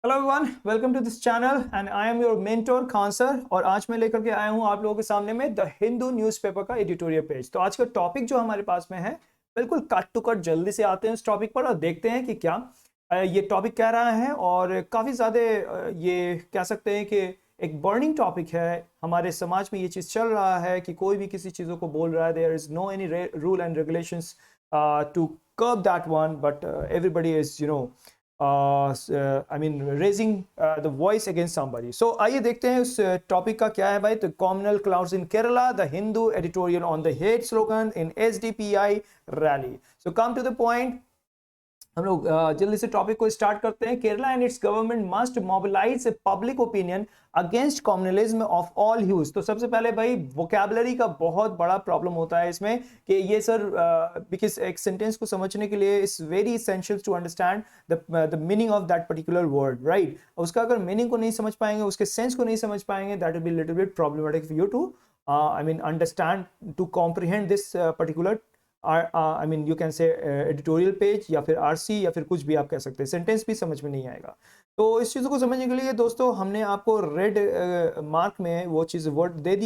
Hello everyone, welcome to this channel and I am your mentor Khan sir. और आज मैं लेकर के आया हूं आप लोगों के सामने में द हिंदू न्यूज़पेपर का एडिटोरियल पेज। तो आज का टॉपिक जो हमारे पास में है, बिल्कुल कट टू कट जल्दी से आते हैं इस टॉपिक पर और देखते हैं कि क्या ये टॉपिक कह रहा है। और काफ़ी ज़्यादा ये कह सकते हैं कि एक बर्निंग टॉपिक है। हमारे समाज में ये चीज़ चल रहा है कि कोई भी किसी चीज़ों को बोल रहा है, there is no any rule and regulations to curb that one, but everybody is I mean raising the voice against somebody. So आइए देखते हैं उस टॉपिक का क्या है भाई। तो communal clouds in Kerala, the Hindu editorial on the hate slogan in SDPI rally. So come to the point. हम लोग जल्दी से टॉपिक को स्टार्ट करते हैं। Kerala and its government must mobilise a public opinion against communalism of all hues. तो सबसे पहले भाई वोकैबुलरी का बहुत बड़ा प्रॉब्लम होता है इसमें कि ये सर बिकॉज एक सेंटेंस को समझने के लिए it's very essential to understand the meaning of that particular word, right. उसका अगर मीनिंग को नहीं समझ पाएंगे, उसके सेंस को नहीं समझ पाएंगे, that will be little bit problematic for you to I mean understand to comprehend this particular I mean you can say editorial page या फिर आरसी या फिर कुछ भी आप कह सकते हैं। सेंटेंस भी समझ में नहीं आएगा। तो इस चीज़ को समझने के लिए दोस्तों हमने आपको रेड मार्क में वो चीज़ वर्ड दे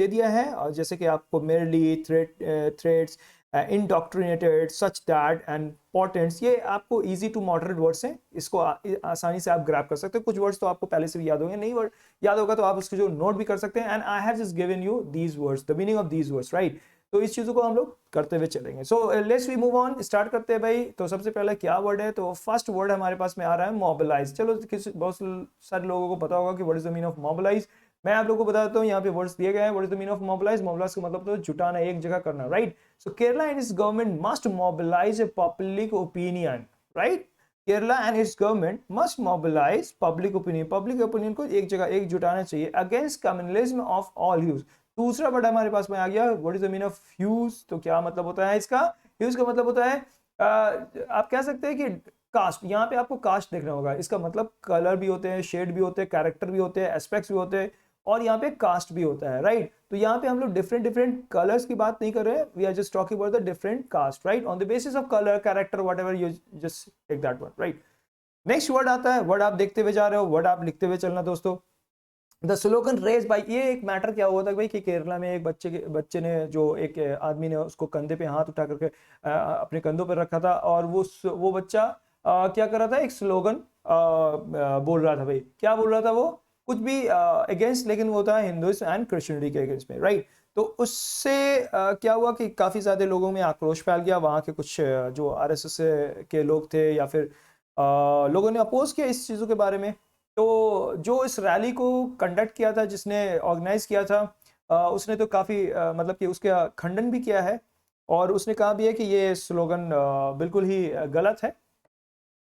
दिया है। और जैसे कि आपको merely, threads, indoctrinated, such that and portents, ये आपको इजी टू मॉडरेट वर्ड्स हैं। इसको आसानी से आप ग्रैब कर सकते हैं। कुछ वर्ड्स तो आपको पहले से भी याद होंगे, नहीं वर्ड याद होगा तो आप उसको जो नोट भी कर सकते हैं। And I have just given you these words, the meaning of these words, right. तो इस चीज़ों को हम लोग करते हुए चलेंगे। So let's we move on, start करते हैं भाई। तो सबसे पहले क्या वर्ड है, तो फर्स्ट वर्ड हमारे पास में आ रहा है मोबिलाइज। चलो बहुत सारे लोगों को पता होगा कि what is the meaning of mobilise. मैं आप लोगों को बता देता हूँ, यहाँ पे वर्ड्स दिए गए हैं। What is the meaning of mobilise? Mobilise का मतलब तो जुटाना, एक जगह करना, right. So Kerala and its government must mobilise a public opinion, right. Kerala and its government must mobilise public opinion, public opinion को एक जगह एक जुटाना चाहिए against communalism of all hues. दूसरा वर्ड हमारे पास में आ गया, what is the meaning of hues. तो क्या मतलब होता है इसका? ह्यूज का मतलब होता है आप कह सकते हैं कि कास्ट। यहाँ पे आपको कास्ट देखना होगा। इसका मतलब कलर भी होते हैं, शेड भी होते हैं, कैरेक्टर भी होते हैं, एस्पेक्ट्स भी होते हैं, और यहाँ पे कास्ट भी होता है, राइट। तो यहाँ पे हम लोग डिफरेंट डिफरेंट कलर्स की बात नहीं कर रहे हैं, we are just talking about the different caste, right, on the basis of colour, character, whatever, you just take that one, right. Next word आता है, वर्ड आप देखते हुए जा रहे हो, वर्ड आप लिखते हुए चलना दोस्तों। द स्लोगन रेज बाई, ये एक मैटर क्या हुआ था भाई कि केरला में एक बच्चे ने, जो एक आदमी ने उसको कंधे पे हाथ उठा करके अपने कंधों पर रखा था, और वो बच्चा क्या कर रहा था, एक स्लोगन बोल रहा था भाई। क्या बोल रहा था वो? कुछ भी अगेंस्ट, लेकिन वो था हिंदुइज्म एंड क्रिश्चियनिटी के अगेंस्ट में, राइट। तो उससे क्या हुआ कि काफ़ी ज़्यादा लोगों में आक्रोश फैल गया। वहाँ के कुछ जो आरएसएस के लोग थे या फिर लोगों ने अपोज किया इस चीज़ों के बारे में। तो जो इस रैली को कंडक्ट किया था, जिसने ऑर्गेनाइज किया था, उसने तो काफ़ी मतलब कि उसका खंडन भी किया है, और उसने कहा भी है कि ये स्लोगन बिल्कुल ही गलत है।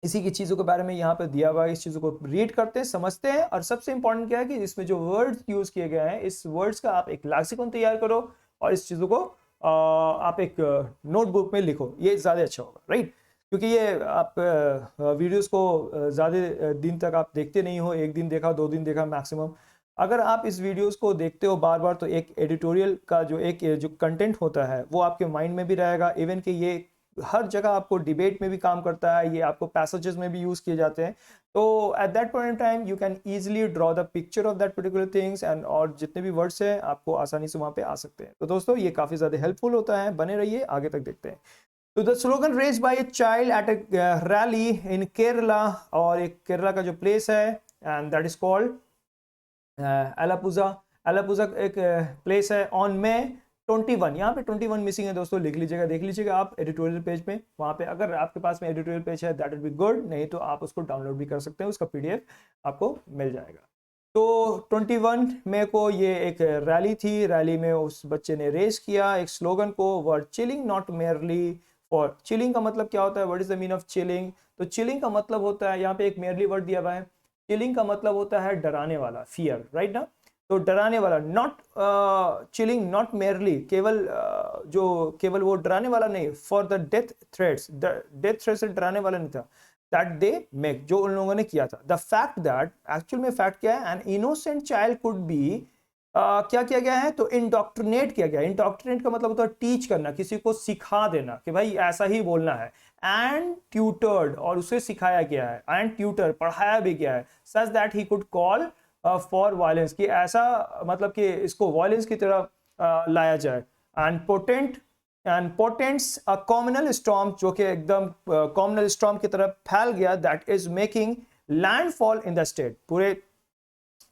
इसी की चीज़ों के बारे में यहाँ पर दिया हुआ है। इस चीज़ों को रीड करते हैं, समझते हैं, और सबसे इंपॉर्टेंट क्या है कि इसमें जो वर्ड्स यूज़ किए गए हैं, इस वर्ड्स का आप एक लैक्सिकन तैयार करो और इस चीज़ों को आप एक नोटबुक में लिखो, ये ज़्यादा अच्छा होगा, राइट। क्योंकि ये आप वीडियोस को ज़्यादा दिन तक आप देखते नहीं हो, एक दिन देखा, 2 दिन देखा मैक्सिमम। अगर आप इस वीडियोस को देखते हो बार बार, तो एक एडिटोरियल का जो कंटेंट होता है वो आपके माइंड में भी रहेगा। इवन कि ये हर जगह आपको डिबेट में भी काम करता है, ये आपको पैसेजेस में भी यूज़ किए जाते हैं। तो at that point in time you can easily draw the picture of that particular things, and और जितने भी वर्ड्स हैं आपको आसानी से वहाँ पे आ सकते हैं। तो दोस्तों ये काफ़ी ज़्यादा हेल्पफुल होता है, बने रहिए, आगे तक देखते हैं। तो the slogan raised bye a child at A rally इन केरला, और एक केरला का जो प्लेस है, एंड दैट इज कॉल्ड एलापुजा। एलापुजा एक प्लेस है ऑन मे 21। यहाँ पे 21 मिसिंग है दोस्तों, लिख लीजिएगा, देख लीजिएगा आप एडिटोरियल पेज में। वहाँ पे अगर आपके पास में एडिटोरियल पेज है दैट विल बी गुड, नहीं तो आप उसको डाउनलोड भी कर सकते हैं, उसका पीडीएफ आपको मिल जाएगा। तो 21 मई को ये एक रैली थी। रैली में उस बच्चे ने रेस किया एक स्लोगन को, word chilling not merely for. Chilling का मतलब क्या होता है? What is the mean of chilling? तो चिलिंग का मतलब होता है, यहाँ पे एक मेयरली वर्ड दिया हुआ है। चिलिंग का मतलब होता है डराने वाला, फियर, राइट ना। तो डराने वाला, नॉट चिलिंग, नॉट मेयरली, केवल वो डराने वाला नहीं, for the death threats, death threat से डराने वाला नहीं था, दैट दे मेक, जो उन लोगों ने किया था। द फैक्ट दैट, एक्चुअल में फैक्ट क्या है, an innocent child could be, क्या किया गया है, तो इंडॉक्ट्रिनेट किया गया। इंडॉक्ट्रिनेट का मतलब होता है टीच करना, किसी को सिखा देना कि भाई ऐसा ही बोलना है। एंड ट्यूटर्ड, और उसे सिखाया गया है, एंड ट्यूटर पढ़ाया भी गया है, such that he could call for violence, कि ऐसा मतलब कि इसको वायलेंस की तरफ लाया जाए। एंड पोटेंट्स अ कॉम्युनल स्टॉर्म, जो कि एकदम कॉम्युनल स्टॉर्म की तरफ फैल गया, that is making landfall in the state, पूरे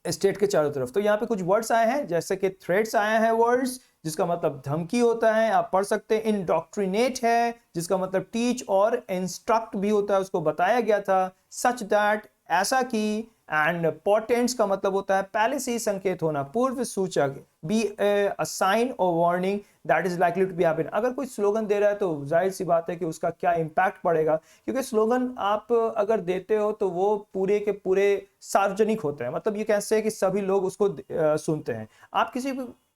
स्टेट के चारों तरफ। तो यहाँ पे कुछ वर्ड्स आए हैं, जैसे कि थ्रेट्स आए हैं वर्ड्स, जिसका मतलब धमकी होता है, आप पढ़ सकते हैं। इंडोक्ट्रिनेट है, जिसका मतलब टीच और इंस्ट्रक्ट भी होता है, उसको बताया गया था। सच दैट, ऐसा कि। एंड पोटेंट्स का मतलब होता है पहले से ही संकेत होना, पूर्व सूचक। Be a sign or warning that is likely to be happen. अगर कोई स्लोगन दे रहा है तो जाहिर सी बात है कि उसका क्या इम्पैक्ट पड़ेगा, क्योंकि स्लोगन आप अगर देते हो तो वो पूरे के पूरे सार्वजनिक होते हैं, मतलब ये कैसे है कि सभी लोग उसको सुनते हैं। आप किसी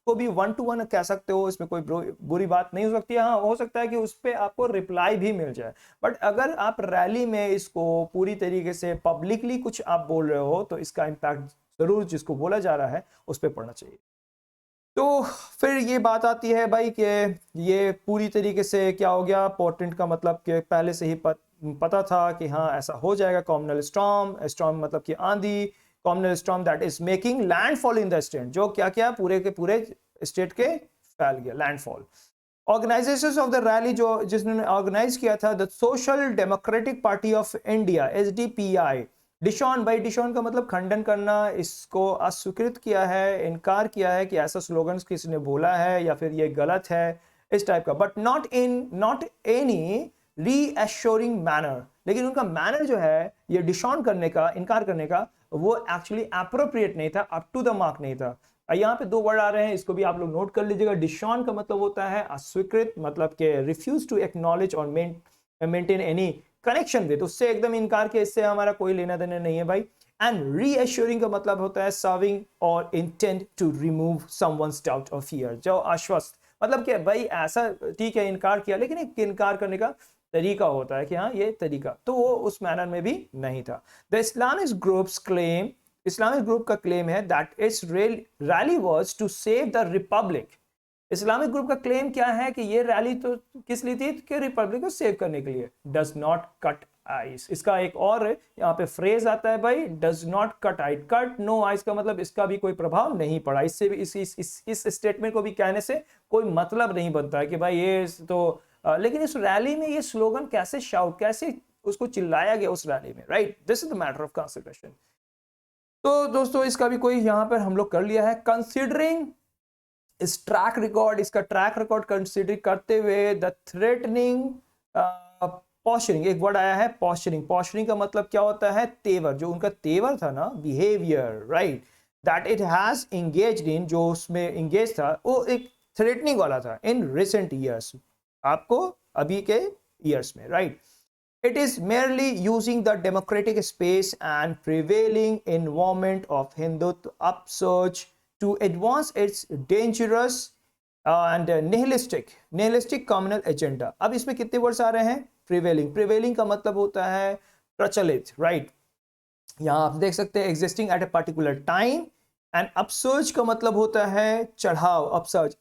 को भी 1 to 1 कह सकते हो, इसमें कोई बुरी बात नहीं हो सकती है। हाँ, हो सकता है कि उस पर आपको रिप्लाई भी मिल जाए, बट अगर आप रैली में इसको पूरी तरीके से पब्लिकली कुछ आप बोल रहे हो तो इसका इम्पैक्ट जरूर जिसको बोला जा रहा है उस पर पड़ना चाहिए। तो फिर ये बात आती है भाई कि ये पूरी तरीके से क्या हो गया, पोर्टेंट का मतलब कि पहले से ही पता था कि हाँ ऐसा हो जाएगा। कॉम्युनल स्टॉर्म, स्टॉर्म मतलब कि आंधी, communal storm that is making landfall in the state, जो क्या क्या पूरे के पूरे स्टेट के फैल गया, landfall. Organisations of the rally, जो जिसने ऑर्गेनाइज किया था, the social democratic party of India, SDPI. डिशॉन, भाई डिशॉन का मतलब खंडन करना, इसको अस्वीकृत किया है, इनकार किया है कि ऐसा स्लोगन किसी ने बोला है या फिर ये गलत है, इस टाइप का। बट नॉट एनी रीएश्योरिंग मैनर, लेकिन उनका मैनर जो है ये डिशॉन करने का, इनकार करने का, वो एक्चुअली अप्रोप्रिएट नहीं था, अप टू द मार्क नहीं था। यहाँ पे दो वर्ड आ रहे हैं, इसको भी आप लोग नोट कर लीजिएगा। डिशॉन का मतलब होता है अस्वीकृत, मतलब कि रिफ्यूज टू एक्नॉलेज और मेंटेन एनी कनेक्शन विद, उससे एकदम इनकार किया, इससे हमारा कोई लेना देना नहीं है भाई। एंड रीएश्योरिंग का मतलब होता है serving or intent to remove someone's doubt or fear, जो आश्वस्त, मतलब कि भाई ऐसा ठीक है इनकार किया, लेकिन एक इनकार करने का तरीका होता है कि हाँ ये तरीका, तो वो उस मैनर में भी नहीं था। The Islamic groups claim, Islamic group का क्लेम है that its rally was to save the republic. Islamic group का क्लेम क्या है कि ये रैली तो किस लिए थी, कि रिपब्लिक को सेव करने के लिए। डज नॉट कट आइस, इसका एक और यहाँ पे फ्रेज आता है भाई, does not cut ice, cut no ice का मतलब इसका भी कोई प्रभाव नहीं पड़ा, इससे भी इस स्टेटमेंट को भी कहने से कोई मतलब नहीं बनता है कि भाई ये तो लेकिन इस रैली में ये स्लोगन कैसे शाउट, कैसे उसको चिल्लाया गया उस रैली में, right, this is the matter of consideration. तो दोस्तों इसका भी कोई यहाँ पर हम लोग कर लिया है। कंसिडरिंग इस ट्रैक रिकॉर्ड, इसका ट्रैक रिकॉर्ड कंसिडर करते हुए, द थ्रेटनिंग पॉस्चरिंग, एक वर्ड आया है पॉस्चरिंग। पॉस्चरिंग का मतलब क्या होता है, तेवर, जो उनका तेवर था ना, behaviour, right, that it has engaged in, जो उसमें एंगेज था वो एक थ्रेटनिंग वाला था इन रिसेंट ईयर्स, आपको अभी के ईयर्स में, right. It is merely using the democratic space and prevailing environment of Hindutva upsurge to advance its dangerous and nihilistic communal agenda। अब इसमें कितने वर्ड्स आ रहे हैं, prevailing का मतलब होता है प्रचलित, राइट। यहाँ आप देख सकते हैं existing at a particular time, and upsurge का मतलब होता है चढ़ाव, upsurge,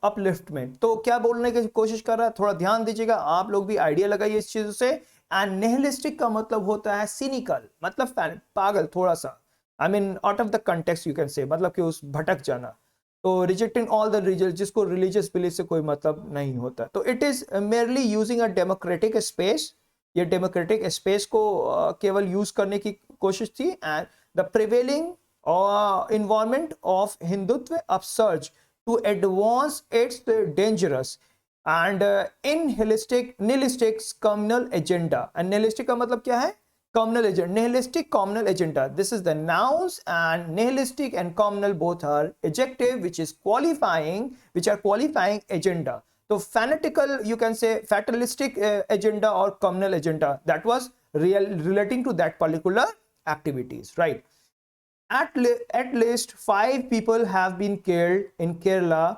अपलिफ्टमेंट। तो क्या बोलने की कोशिश कर रहा है, थोड़ा ध्यान दीजिएगा, आप लोग भी आइडिया लगाइए इस चीज से। एंड निहिलिस्टिक का मतलब होता है सिनिकल, मतलब पागल थोड़ा सा, I mean out of the context you can से, मतलब कि उस भटक जाना। तो रिजेक्टिंग ऑल द रिलीजियस, जिसको रिलीजियस बिलीफ से कोई मतलब नहीं होता। तो it is merely using a democratic space, ये डेमोक्रेटिक स्पेस को केवल यूज करने की कोशिश थी। And the prevailing environment of Hindutva upsurge to advance its dangerous and nihilistic communal agenda। and nihilistic का मतलब क्या है, communal agenda, nihilistic communal agenda। this is the nouns, and nihilistic and communal both are adjective which are qualifying agenda। तो fanatical you can say fatalistic agenda or communal agenda that was relating to that particular activities, right। At least 5 people have been killed in Kerala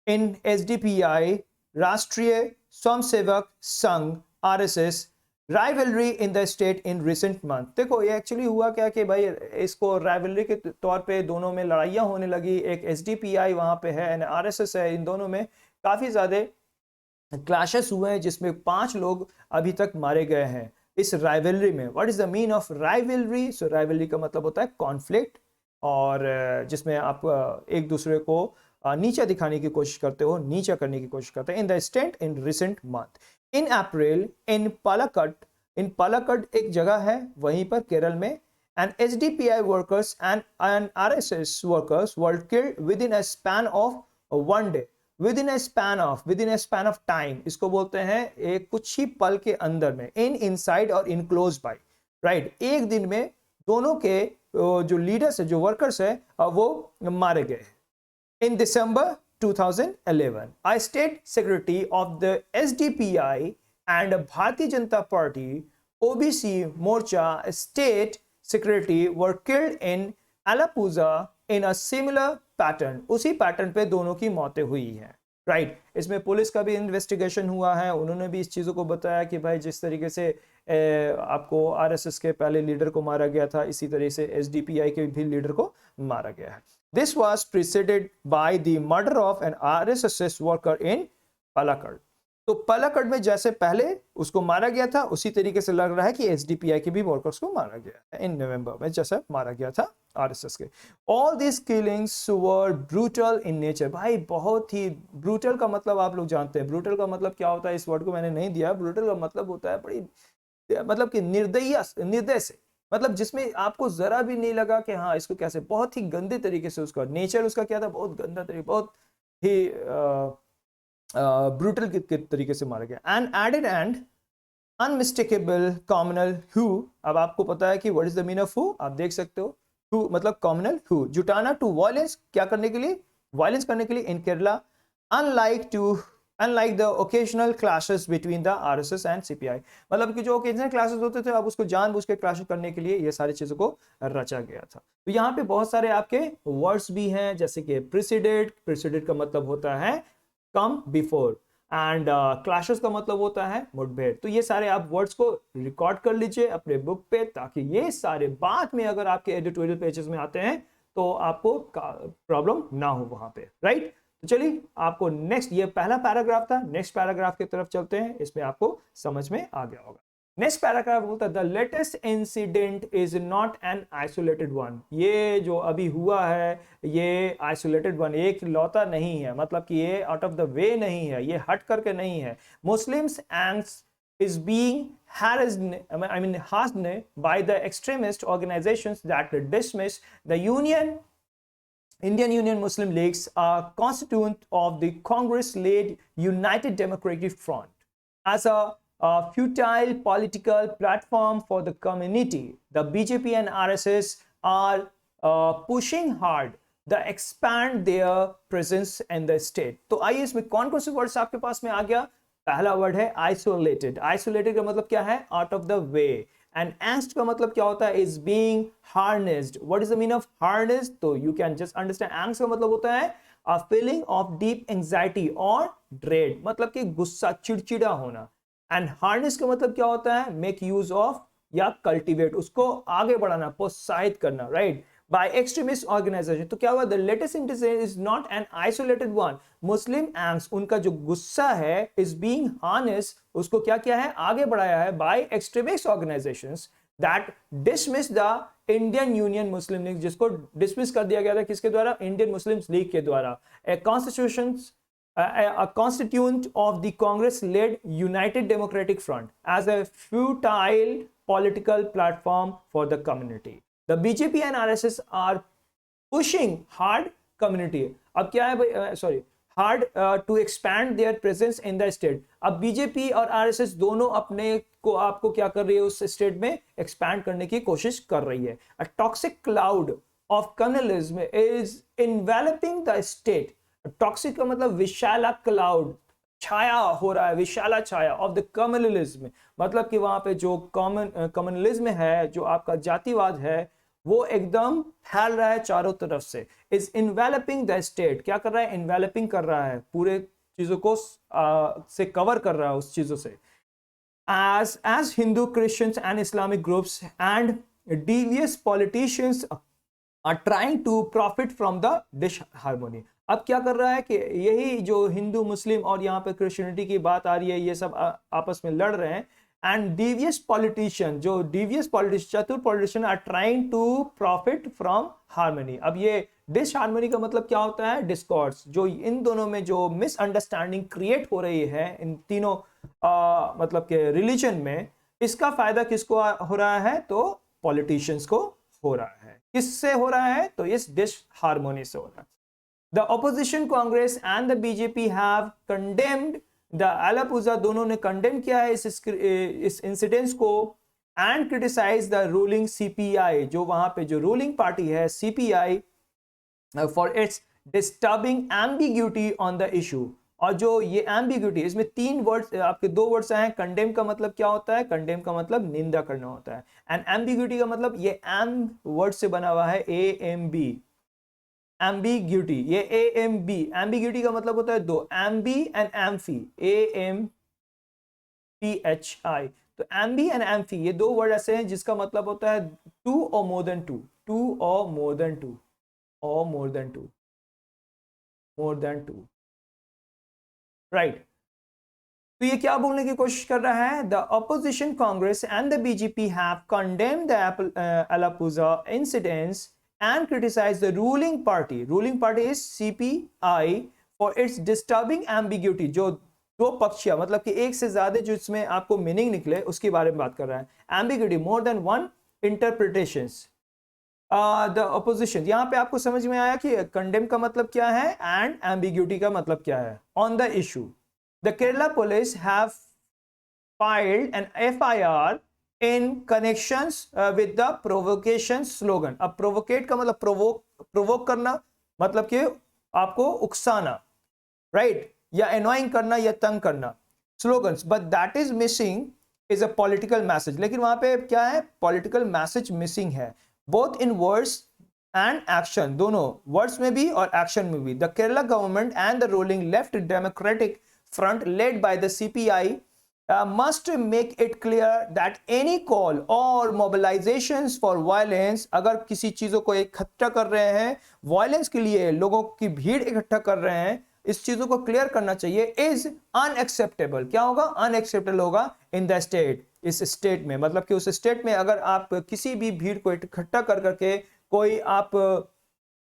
in SDPI, Rashtriya Swamsevak Sangh, RSS rivalry in the state in recent month। देखो ये actually हुआ क्या कि भाई इसको rivalry के तौर पे दोनों में लड़ाइयाँ होने लगी। एक SDPI वहाँ पे है, RSS है, इन दोनों में काफ़ी ज़्यादा क्लैशेस हुए हैं जिसमें 5 लोग अभी तक मारे गए हैं इस राइवलरी में। What is the mean of rivalry? So rivalry का मतलब होता है कॉन्फ्लिक्ट, और जिसमें आप एक दूसरे को नीचा दिखाने की कोशिश करते हो, नीचा करने की कोशिश करते हैं। In the state in recent month in April in Palakkad एक जगह है वहीं पर केरल में, and HDPI workers and RSS workers were killed within a span of one day, within a span of time, इसको बोलते हैं एक कुछ ही पल के अंदर में, inside और enclosed by, right, एक दिन में दोनों के जो लीडर्स है, जो वर्कर्स है, वो मारे गए। In December 2011, a state secretary of the SDPI and Bharatiya Janata Party OBC Morcha state secretary were killed in Alappuzha in a similar pattern। उसी पैटर्न पे दोनों की मौतें हुई हैं, राइट। इसमें पुलिस का भी इन्वेस्टिगेशन हुआ है, उन्होंने भी इस चीज़ों को बताया कि भाई जिस तरीके से आपको आरएसएस के पहले लीडर को मारा गया था, इसी तरह से एसडीपीआई के भी लीडर को मारा गया है। This was preceded by the murder of an RSS worker in Palakkad. तो पालाकड में जैसे पहले उसको मारा गया था, उसी तरीके से लग रहा है कि एसडीपीआई के भी वर्कर्स को मारा गया है इन नवंबर में, जैसा मारा गया था आरएसएस के। All this killings were brutal in nature. भाई बहुत ही ब्रूटल का मतलब आप लोग जानते हैं, ब्रूटल का मतलब क्या होता है, इस वर्ड को मैंने नहीं दिया। ब्रूटल का मतलब होता है बड़ी, मतलब कि निर्दय से, मतलब जिसमें आपको जरा भी नहीं लगा कि हाँ इसको कैसे, बहुत ही गंदे तरीके से उसका नेचर उसका क्या था, बहुत गंदा तरीके, बहुत ही ब्रूटल के तरीके से मारा गया। And added and unmistakable communal hue. अब आपको पता है कि what is the mean of hue, आप देख सकते हो। हु मतलब कॉमनल हु, जुटाना टू वायलेंस, क्या करने के लिए, वायलेंस करने के लिए in Kerala. Unlike the occasional clashes between the RSS and CPI, मतलब कि जो ओकेजनल क्लैशेस होते थे, अब उसको जानबूझ के क्लैश करने के लिए ये सारी चीजों को रचा गया था। तो यहाँ पे बहुत सारे आपके वर्ड्स भी हैं, जैसे कि प्रीसीडेड का मतलब होता है कम बिफोर, एंड क्लैशेस का मतलब होता है मुठभेड़। तो ये सारे आप वर्ड्स को रिकॉर्ड कर लीजिए अपने बुक पे, ताकि ये सारे बाद में अगर आपके एडिटोरियल पेजेस में आते हैं तो आपको प्रॉब्लम ना हो वहां पे, राइट। तो चलिए आपको नेक्स्ट, ये पहला पैराग्राफ था, नेक्स्ट पैराग्राफ की तरफ चलते हैं, इसमें आपको समझ में आ गया होगा। नेक्स्ट पैराग्राफ बोलता है the latest incident is not an isolated one. ये जो अभी हुआ है ये आइसोलेटेड वन, एक लौता नहीं है, मतलब कि ये आउट ऑफ द वे नहीं है, ये हट करके नहीं है। Muslims ends is being harassed by the extremist organizations that dismiss the Indian Union Muslim Leagues, a constituent of the Congress-led United Democratic Front, as a futile political platform for the community. The BJP and RSS are pushing hard to expand their presence in the state. तो आइए इसमें कौन कौन से words आपके पास में आ गया। पहला वर्ड है आइसोलेटेड। आइसोलेटेड का मतलब क्या है, out of the way. And angst का मतलब क्या होता है, is being harnessed. What is the mean of harnessed, तो you can just understand. Angst का मतलब होता है a feeling of deep anxiety और ड्रेड, मतलब कि गुस्सा, चिड़चिड़ा होना। एंड हार्नेस का मतलब क्या होता है, मेक यूज ऑफ या कल्टीवेट, उसको आगे बढ़ाना, प्रोत्साहित करना, राइट, by extremist organization। तो क्या हुआ, the latest incident is not an isolated one। Muslim angst, उनका जो गुस्सा है, is being harnessed, उसको क्या किया है, आगे बढ़ाया है by extremist organizations that dismiss the Indian Union Muslim League, जिसको dismiss कर दिया गया था किसके द्वारा, Indian Muslim League के द्वारा। A constituent of the Congress-led United Democratic Front as a futile political platform for the community। The BJP and RSS are pushing hard community। अब क्या है भाई, sorry, hard to expand their presence in the state। अब BJP और RSS दोनों अपने को, आपको क्या कर रही है, उस स्टेट में एक्सपैंड करने की कोशिश कर रही है। A toxic cloud of communalism is enveloping the state। Toxic का मतलब विशाला क्लाउड, छाया हो रहा है, विशाला छाया ऑफ द कम्युनलिज्म, मतलब कि वहां पे जो कम्युनलिज्म है, जो आपका जातिवाद है, वो एकदम फैल रहा है चारों तरफ से। इज इन्वेलपिंग द स्टेट, क्या कर रहा है, इन्वेलपिंग कर रहा है, पूरे चीजों को से कवर कर रहा है उस चीजों से। as Hindu, Christians and Islamic groups and devious politicians are trying to profit from the disharmony। अब क्या कर रहा है कि यही जो हिंदू मुस्लिम और यहाँ पे क्रिश्चियनिटी की बात आ रही है, ये सब आपस में लड़ रहे हैं। एंड डिवियस पॉलिटिशियन, जो डिवियस पॉलिटिशियन, चतुर politician are trying to profit from harmony. अब ये डिसहार्मनी का मतलब क्या होता है? डिस्कॉर्ड्स। जो इन दोनों में जो मिसअंडरस्टैंडिंग क्रिएट हो रही है इन तीनों मतलब के रिलीजन में, इसका फायदा किसको हो रहा है? तो पॉलिटिशियंस को हो रहा है। किससे हो रहा है? तो इस डिसहार्मनी से हो रहा है। The opposition Congress and the BJP have condemned the Alappuzha, दोनों ने कंडेम किया है इस इंसिडेंस को, and criticise the ruling CPI, जो वहां पे जो रूलिंग पार्टी है CPI, for its disturbing ambiguity on the issue. और जो ये एम्बिग्यूटी, इसमें तीन वर्ड्स, आपके दो वर्ड्स आए हैं। कंडेम का मतलब क्या होता है? कंडेम का मतलब निंदा करना होता है। एंड एम्बिग्यूटी का मतलब ये एम वर्ड से बना हुआ है, AMB, एम्बिग्यूटी। ये AMB, एम्बिग्यूटी का मतलब होता है दो, एम्बी एंड एम्फी, AMPHI। तो एम्बी एंड एम्फी ये दो वर्ड ऐसे हैं जिसका मतलब होता है टू और मोर देन टू, टू और मोर देन टू, और more than two, more than two, right. तो ये क्या बोलने की कोशिश कर रहा है? The opposition Congress and the BJP have condemned the Alappuzha incidents and criticized the ruling party is CPI for its disturbing ambiguity। जो दो पक्षिया, मतलब कि एक से ज्यादा जो इसमें आपको मीनिंग निकले उसके बारे में बात कर रहा है। Ambiguity, more than one interpretations. The opposition, यहां पे आपको समझ में आया कि कंडेम का मतलब क्या है एंड एम्बिग्यूटी का मतलब क्या है। On the issue, the Kerala police have filed an FIR in connections with the provocation slogan। अब प्रोवोकेट का मतलब प्रोवोक करना, मतलब कि आपको उकसाना, राइट, या एनॉइंग करना या तंग करना, slogans. But that is missing is a political message. लेकिन वहां पे क्या है? पॉलिटिकल मैसेज मिसिंग है, both in words and action, दोनों वर्ड्स में भी और एक्शन में भी। The Kerala government and the ruling left democratic front led by the CPI must make it clear that any call or mobilizations for violence, अगर किसी चीजों को इकट्ठा कर रहे हैं वायलेंस के लिए, लोगों की भीड़ इकट्ठा कर रहे हैं, इस चीजों को क्लियर करना चाहिए। इज अनएक्सेप्टेबल, क्या होगा? अनएक्सेप्टेबल होगा इन द स्टेट, इस स्टेट में, मतलब कि उस स्टेट में अगर आप किसी भी भीड़ को इकट्ठा कर करके कोई आप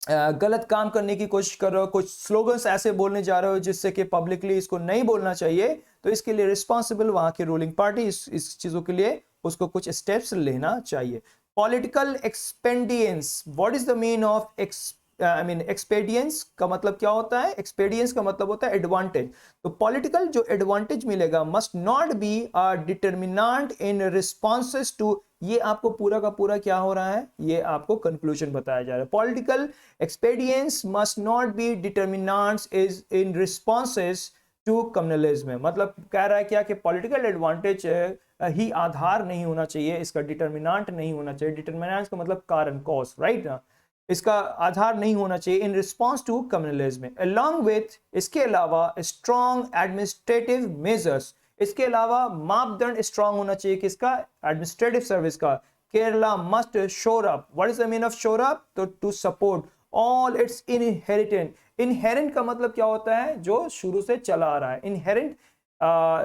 गलत काम करने की कोशिश कर रहे हो, कुछ स्लोगन्स ऐसे बोलने जा रहे हो जिससे कि पब्लिकली इसको नहीं बोलना चाहिए, तो इसके लिए रिस्पॉन्सिबल वहां की रूलिंग पार्टी इस चीजों के लिए उसको कुछ स्टेप्स लेना चाहिए। Political expedience, what is the mean of expedience का मतलब क्या होता है? एक्सपेडियंस का मतलब होता है एडवांटेज। तो पॉलिटिकल जो एडवांटेज मिलेगा must not be a determinant in responses to, ये आपको पूरा का पूरा क्या हो रहा है? ये आपको कंक्लूजन बताया जा रहा है। Political expedience must not be determinants is in responses to communalism. मतलब कह रहा है क्या कि पॉलिटिकल एडवांटेज ही आधार नहीं होना चाहिए, इसका डिटरमिनेंट नहीं होना चाहिए। डिटरमिनेंट का मतलब कारण, कॉज, राइट ना, इसका आधार नहीं होना चाहिए in response to communalism. Along with, इसके अलावा स्ट्रॉन्ग एडमिनिस्ट्रेटिव मेजर्स, इसके अलावा मापदंड स्ट्रॉन्ग होना चाहिए किसका? एडमिनिस्ट्रेटिव सर्विस का। Kerala must shore up, what is the mean of shore up? तो to support all its inherent. Inherent का मतलब क्या होता है? जो शुरू से चला आ रहा है। इनहेरेंट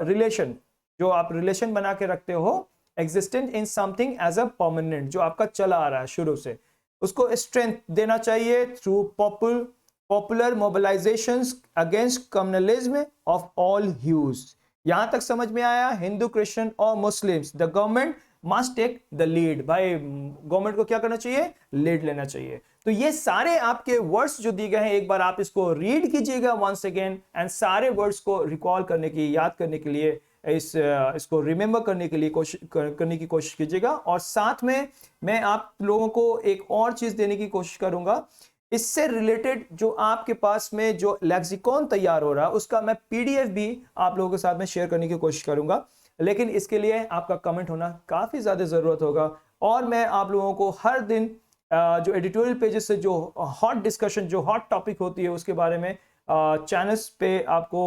रिलेशन, जो आप रिलेशन बना के रखते हो, existent in something as a permanent, जो आपका चला आ रहा है शुरू से, उसको स्ट्रेंथ देना चाहिए through popular mobilisations against communalism of all hues. यहां तक समझ में आया? हिंदू, क्रिश्चियन और Muslims, the government must take the lead. भाई गवर्नमेंट को क्या करना चाहिए? लीड लेना चाहिए। तो ये सारे आपके वर्ड्स जो दिए गए हैं, एक बार आप इसको रीड कीजिएगा वंस अगेन, एंड सारे वर्ड्स को रिकॉल करने की, याद करने के लिए, इसको रिमेंबर करने के लिए करने की कोशिश कीजिएगा। और साथ में मैं आप लोगों को एक और चीज देने की कोशिश करूंगा, इससे रिलेटेड जो आपके पास में जो लेक्सिकॉन तैयार हो रहा है उसका मैं PDF भी आप लोगों के साथ में शेयर करने की कोशिश करूंगा। लेकिन इसके लिए आपका कमेंट होना काफी ज्यादा जरूरत होगा। और मैं आप लोगों को हर दिन जो एडिटोरियल पेजेस से जो हॉट डिस्कशन, जो हॉट टॉपिक होती है उसके बारे में चैनल्स पे आपको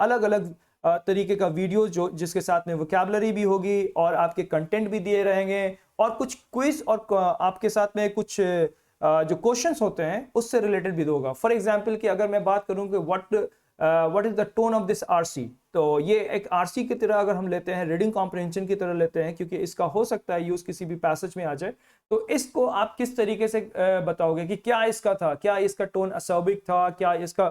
अलग अलग तरीके का वीडियो जो जिसके साथ में वोकैबुलरी भी होगी और आपके कंटेंट भी दिए रहेंगे, और कुछ क्विज और आपके साथ में कुछ जो क्वेश्चंस होते हैं उससे रिलेटेड भी होगा। फॉर एग्जांपल कि अगर मैं बात करूं कि what is the tone of this RC, तो ये एक आरसी की तरह अगर हम लेते हैं, रीडिंग कॉम्प्रिहेंशन की तरह लेते हैं, क्योंकि इसका हो सकता है यूज किसी भी पैसेज में आ जाए, तो इसको आप किस तरीके से बताओगे कि क्या इसका था, क्या इसका टोन असर्बिक था, क्या इसका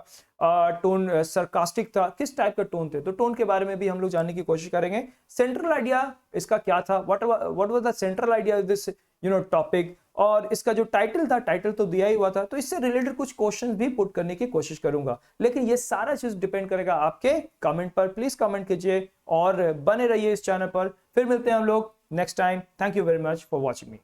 टोन सरकास्टिक था, किस टाइप का टोन थे। तो टोन के बारे में भी हम लोग जानने की कोशिश करेंगे। सेंट्रल आइडिया इसका क्या था, what was the central idea of this topic, और इसका जो टाइटल था, टाइटल तो दिया ही हुआ था, तो इससे रिलेटेड कुछ क्वेश्चंस भी पुट करने की कोशिश करूंगा। लेकिन ये सारा चीज डिपेंड करेगा आपके कमेंट पर। प्लीज कमेंट कीजिए और बने रहिए इस चैनल पर। फिर मिलते हैं हम लोग next time. Thank you very much for watching me.